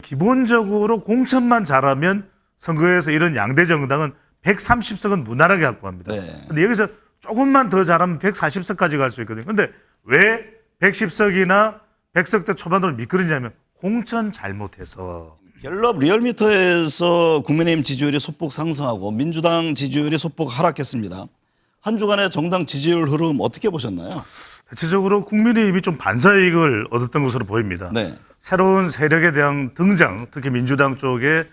기본적으로 공천만 잘하면 선거에서 이런 양대 정당은 130석은 무난하게 확보합니다. 근데 여기서 조금만 더 잘하면 140석까지 갈 수 있거든요. 근데 왜 110석이나 100석대 초반으로 미끄러지냐면 공천 잘못해서. 갤럽 리얼미터에서 국민의힘 지지율이 소폭 상승하고 민주당 지지율이 소폭 하락했습니다. 한 주간의 정당 지지율 흐름 어떻게 보셨나요? 대체적으로 국민의힘이 좀 반사이익을 얻었던 것으로 보입니다. 네. 새로운 세력에 대한 등장, 특히 민주당 쪽의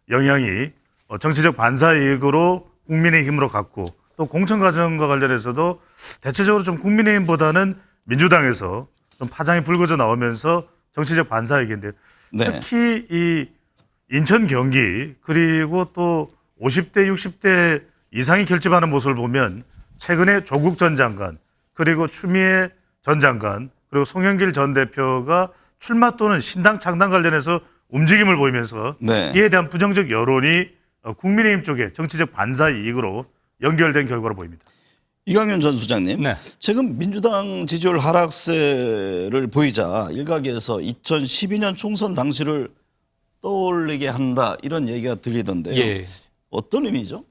영향이 정치적 반사이익으로 국민의힘으로 갔고, 또 공천 과정과 관련해서도 대체적으로 좀 국민의힘보다는 민주당에서 좀 파장이 불거져 나오면서 정치적 반사이익인데, 네. 특히 이 인천 경기 그리고 또 50대 60대 이상이 결집하는 모습을 보면 최근에 조국 전 장관 그리고 추미애 전 장관 그리고 송영길 전 대표가 출마 또는 신당 창당 관련해서 움직임을 보이면서 네. 이에 대한 부정적 여론이 국민의힘 쪽에 정치적 반사 이익으로 연결된 결과로 보입니다. 이강윤 전 소장님, 네. 최근 민주당 지지율 하락세를 보이자 일각에서 2012년 총선 당시를 떠올리게 한다 이런 얘기가 들리던데요. 예. 어떤 의미죠?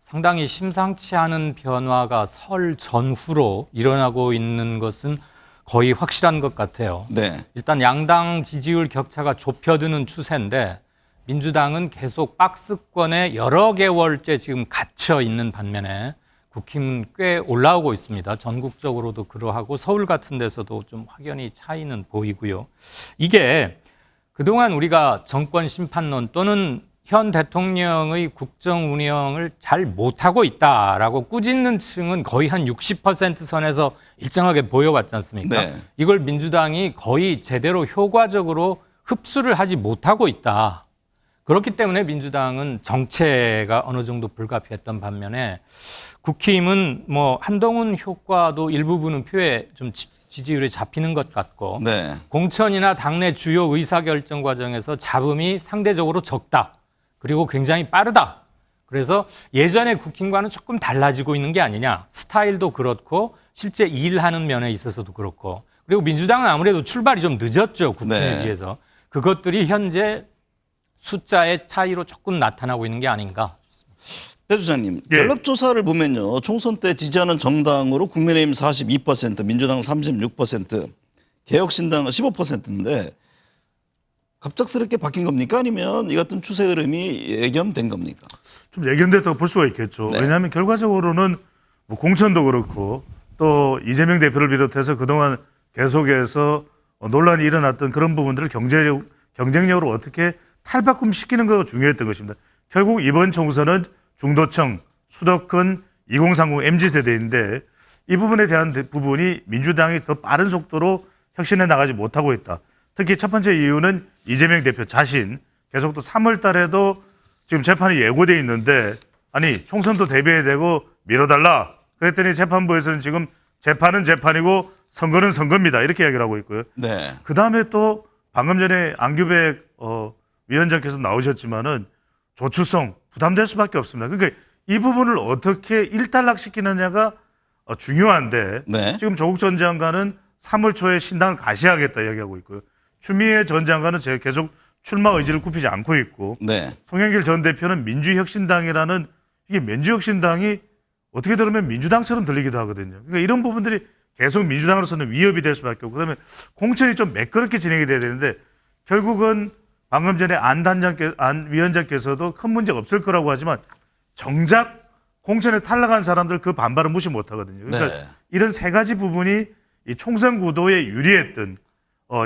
상당히 심상치 않은 변화가 설 전후로 일어나고 있는 것은 거의 확실한 것 같아요. 네. 일단 양당 지지율 격차가 좁혀드는 추세인데 민주당은 계속 박스권에 여러 개월째 지금 갇혀 있는 반면에 국힘은 꽤 올라오고 있습니다. 전국적으로도 그러하고 서울 같은 데서도 좀 확연히 차이는 보이고요. 이게 그동안 우리가 정권 심판론 또는 현 대통령의 국정 운영을 잘 못하고 있다라고 꾸짖는 층은 거의 한 60% 선에서 일정하게 보여왔지 않습니까? 네. 이걸 민주당이 거의 제대로 효과적으로 흡수를 하지 못하고 있다. 그렇기 때문에 민주당은 정체가 어느 정도 불가피했던 반면에 국힘은 뭐 한동훈 효과도 일부분은 표에 좀 지지율이 잡히는 것 같고 네. 공천이나 당내 주요 의사결정 과정에서 잡음이 상대적으로 적다. 그리고 굉장히 빠르다. 그래서 예전에 국힘과는 조금 달라지고 있는 게 아니냐. 스타일도 그렇고 실제 일하는 면에 있어서도 그렇고. 그리고 민주당은 아무래도 출발이 좀 늦었죠. 국힘에 네. 비해서. 그것들이 현재 숫자의 차이로 조금 나타나고 있는 게 아닌가. 배 소장님, 예. 갤럽 조사를 보면요. 총선 때 지지하는 정당으로 국민의힘 42%, 민주당 36%, 개혁신당은 15%인데 갑작스럽게 바뀐 겁니까? 아니면 이 같은 추세 흐름이 예견된 겁니까? 좀 예견됐다고 볼 수가 있겠죠. 네. 왜냐하면 결과적으로는 뭐 공천도 그렇고 또 이재명 대표를 비롯해서 그동안 계속해서 논란이 일어났던 그런 부분들을 경쟁력으로 어떻게 탈바꿈시키는 것가 중요했던 것입니다. 결국 이번 총선은 중도층, 수도권 2030 MZ세대인데 이 부분에 대한 부분이 민주당이 더 빠른 속도로 혁신해 나가지 못하고 있다. 특히 첫 번째 이유는 이재명 대표 자신 계속 또 3월 달에도 지금 재판이 예고돼 있는데 아니 총선도 대비해야 되고 미뤄달라. 그랬더니 재판부에서는 지금 재판은 재판이고 선거는 선거입니다. 이렇게 이야기를 하고 있고요. 네. 그다음에 또 방금 전에 안규백 위원장께서 나오셨지만은 조추성 부담될 수밖에 없습니다. 그러니까 이 부분을 어떻게 일단락시키느냐가 중요한데 네. 지금 조국 전 장관은 3월 초에 신당을 가시하겠다 이야기하고 있고요. 추미애 전 장관은 제가 계속 출마 의지를 굽히지 않고 있고 네. 송영길 전 대표는 민주혁신당이라는 이게 민주혁신당이 어떻게 들으면 민주당처럼 들리기도 하거든요. 그러니까 이런 부분들이 계속 민주당으로서는 위협이 될 수밖에 없고 그다음에 공천이 좀 매끄럽게 진행이 돼야 되는데 결국은 방금 전에 안 위원장께서도 큰 문제가 없을 거라고 하지만 정작 공천에 탈락한 사람들 그 반발을 무시 못 하거든요. 그러니까 네. 이런 세 가지 부분이 이 총선 구도에 유리했던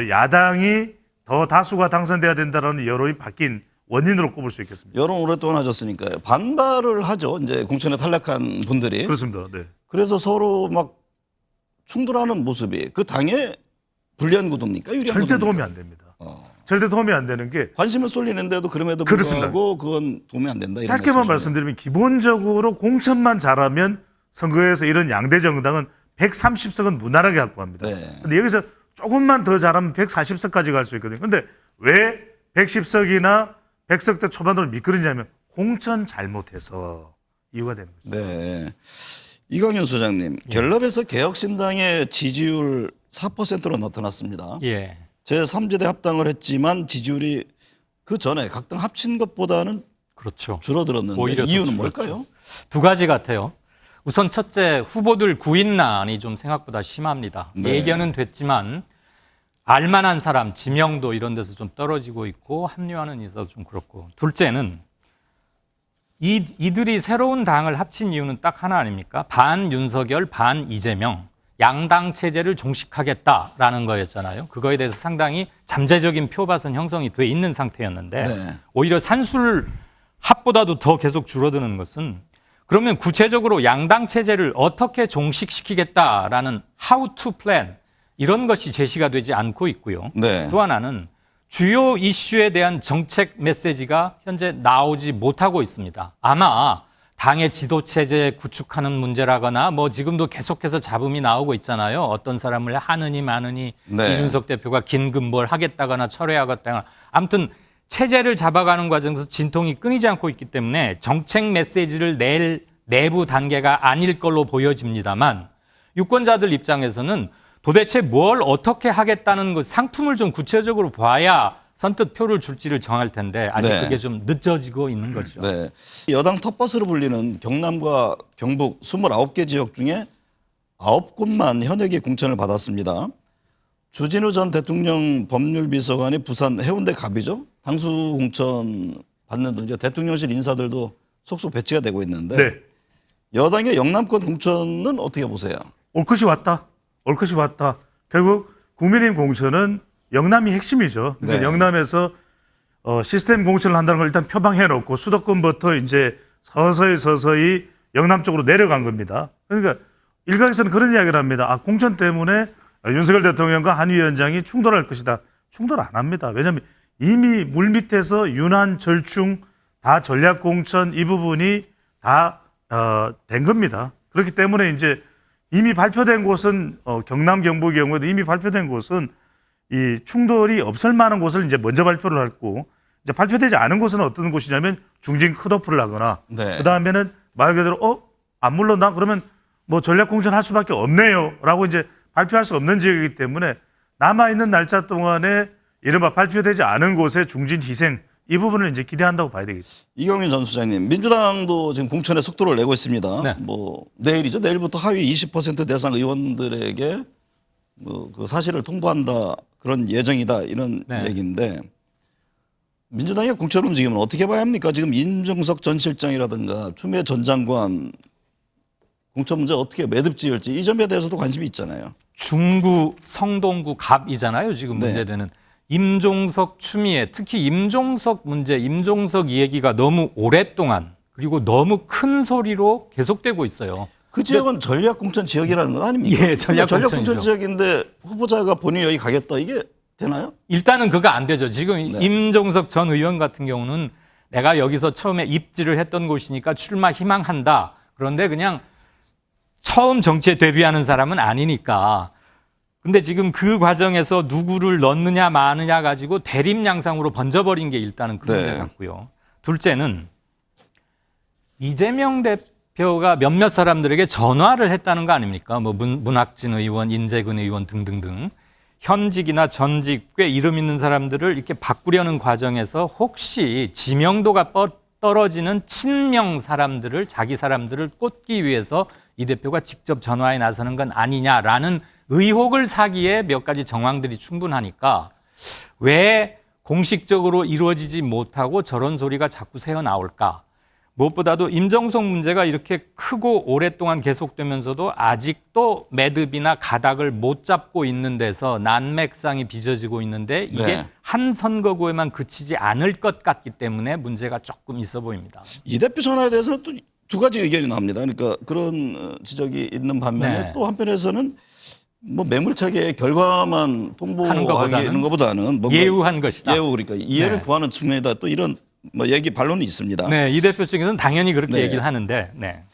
야당이 더 다수가 당선돼야 된다는 여론이 바뀐 원인으로 꼽을 수 있겠습니다. 여론 오랫동안 하셨으니까요. 반발을 하죠. 이제 공천에 탈락한 분들이. 그렇습니다. 네. 그래서 서로 막 충돌하는 모습이 그 당에 불리한 구도입니까? 유리한 절대 구도입니까? 도움이 안 됩니다. 절대 도움이 안 되는 게 관심을 쏠리는데도 그럼에도 그렇습니다. 불구하고 그건 도움이 안 된다. 이런 짧게만 말씀이시네요. 말씀드리면 기본적으로 공천만 잘하면 선거에서 이런 양대 정당은 130석은 무난하게 확보합니다. 네. 근데 여기서 조금만 더 잘하면 140석까지 갈 수 있거든요. 근데 왜 110석이나 100석대 초반으로 미끄러지냐면 공천 잘못해서 이유가 되는 거죠. 네. 이강윤 소장님, 갤럽에서 개혁신당의 지지율 4%로 나타났습니다. 예. 제3지대 합당을 했지만 지지율이 그 전에 각 당 합친 것보다는 그렇죠. 줄어들었는데 오히려 더 이유는 줄었죠. 뭘까요? 두 가지 같아요. 우선 첫째, 후보들 구인난이 좀 생각보다 심합니다. 네. 예견은 됐지만 알만한 사람, 지명도 이런 데서 좀 떨어지고 있고 합류하는 있어서 좀 그렇고. 둘째는 이들이 새로운 당을 합친 이유는 딱 하나 아닙니까? 반 윤석열, 반 이재명. 양당 체제를 종식하겠다라는 거였잖아요. 그거에 대해서 상당히 잠재적인 표밭은 형성이 돼 있는 상태였는데 네. 오히려 산술 합보다도 더 계속 줄어드는 것은 그러면 구체적으로 양당 체제를 어떻게 종식시키겠다라는 how to plan 이런 것이 제시가 되지 않고 있고요. 네. 또 하나는 주요 이슈에 대한 정책 메시지가 현재 나오지 못하고 있습니다. 아마 당의 지도체제 구축하는 문제라거나 뭐 지금도 계속해서 잡음이 나오고 있잖아요. 어떤 사람을 하느니 마느니 네. 이준석 대표가 긴급뭘 하겠다거나 철회하겠다거나 아무튼 체제를 잡아가는 과정에서 진통이 끊이지 않고 있기 때문에 정책 메시지를 낼 내부 단계가 아닐 걸로 보여집니다만 유권자들 입장에서는 도대체 뭘 어떻게 하겠다는 것 상품을 좀 구체적으로 봐야 선뜻 표를 줄지를 정할 텐데 아직 네. 그게 좀 늦어지고 있는 거죠. 네. 여당 텃밭으로 불리는 경남과 경북 29개 지역 중에 9곳만 현역의 공천을 받았습니다. 주진우 전 대통령 법률비서관이 부산 해운대 갑이죠. 당수 공천 받는 등 이제 대통령실 인사들도 속속 배치가 되고 있는데 네. 여당의 영남권 공천은 어떻게 보세요? 올 것이 왔다. 올 것이 왔다. 결국 국민의힘 공천은 영남이 핵심이죠. 그러니까 네. 영남에서 시스템 공천을 한다는 걸 일단 표방해 놓고 수도권부터 이제 서서히 영남 쪽으로 내려간 겁니다. 그러니까 일각에서는 그런 이야기를 합니다. 아, 공천 때문에 윤석열 대통령과 한 위원장이 충돌할 것이다. 충돌 안 합니다. 왜냐하면 이미 물밑에서 윤한 절충 다 전략 공천 이 부분이 다 된 겁니다. 그렇기 때문에 이제 이미 발표된 곳은 경남 경북의 경우에도 이미 발표된 곳은 이 충돌이 없을 만한 곳을 이제 먼저 발표를 했고 이제 발표되지 않은 곳은 어떤 곳이냐면 중진 컷오프를 하거나 네. 그 다음에는 말 그대로 안 물러나 그러면 뭐 전략 공천할 수밖에 없네요라고 이제 발표할 수 없는 지역이기 때문에 남아 있는 날짜 동안에 이른바 발표되지 않은 곳의 중진 희생 이 부분을 이제 기대한다고 봐야 되겠죠. 이경민 전 수장님, 민주당도 지금 공천의 속도를 내고 있습니다. 네. 뭐 내일이죠. 내일부터 하위 20% 대상 의원들에게 뭐 그 사실을 통보한다 그런 예정이다 이런 네. 얘기인데 민주당의 공천 움직임은 어떻게 봐야 합니까? 지금 임종석 전 실장이라든가 추미애 전 장관 공천 문제 어떻게 매듭 지을지 이 점에 대해서도 관심이 있잖아요. 중구, 성동구, 갑이잖아요. 지금 네. 문제되는. 임종석, 추미애, 특히 임종석 문제, 임종석 이 얘기가 너무 오랫동안 그리고 너무 큰 소리로 계속되고 있어요. 그 지역은 전략 공천 지역이라는 건 아닙니까? 예, 전략 전략 공천이죠. 공천 지역인데 후보자가 본인이 여기 가겠다 이게 되나요? 일단은 그거 안 되죠. 지금 네. 임종석 전 의원 같은 경우는 내가 여기서 처음에 입지를 했던 곳이니까 출마 희망한다. 그런데 그냥 처음 정치에 데뷔하는 사람은 아니니까. 근데 지금 그 과정에서 누구를 넣느냐 마느냐 가지고 대립 양상으로 번져버린 게 일단은 그 문제 네. 같고요. 둘째는 이재명 대표가 몇몇 사람들에게 전화를 했다는 거 아닙니까? 뭐 문학진 의원, 인재근 의원 등등등. 현직이나 전직 꽤 이름 있는 사람들을 이렇게 바꾸려는 과정에서 혹시 지명도가 떨어지는 친명 사람들을 자기 사람들을 꽂기 위해서 이 대표가 직접 전화에 나서는 건 아니냐라는 의혹을 사기에 몇 가지 정황들이 충분하니까 왜 공식적으로 이루어지지 못하고 저런 소리가 자꾸 새어나올까? 무엇보다도 임종석 문제가 이렇게 크고 오랫동안 계속되면서도 아직도 매듭이나 가닥을 못 잡고 있는 데서 난맥상이 빚어지고 있는데 이게 네. 한 선거구에만 그치지 않을 것 같기 때문에 문제가 조금 있어 보입니다. 이 대표 전화에 대해서는 또 두 가지 의견이 나옵니다. 그러니까 그런 지적이 있는 반면에 네. 또 한편에서는 뭐 매몰차게 결과만 통보하는 것보다는 뭔가 예우한 것이다. 예우 그러니까 이해를 네. 구하는 측면이다 또 이런 뭐 얘기 반론이 있습니다. 네, 이 대표 측에서는 당연히 그렇게 네. 얘기를 하는데 네.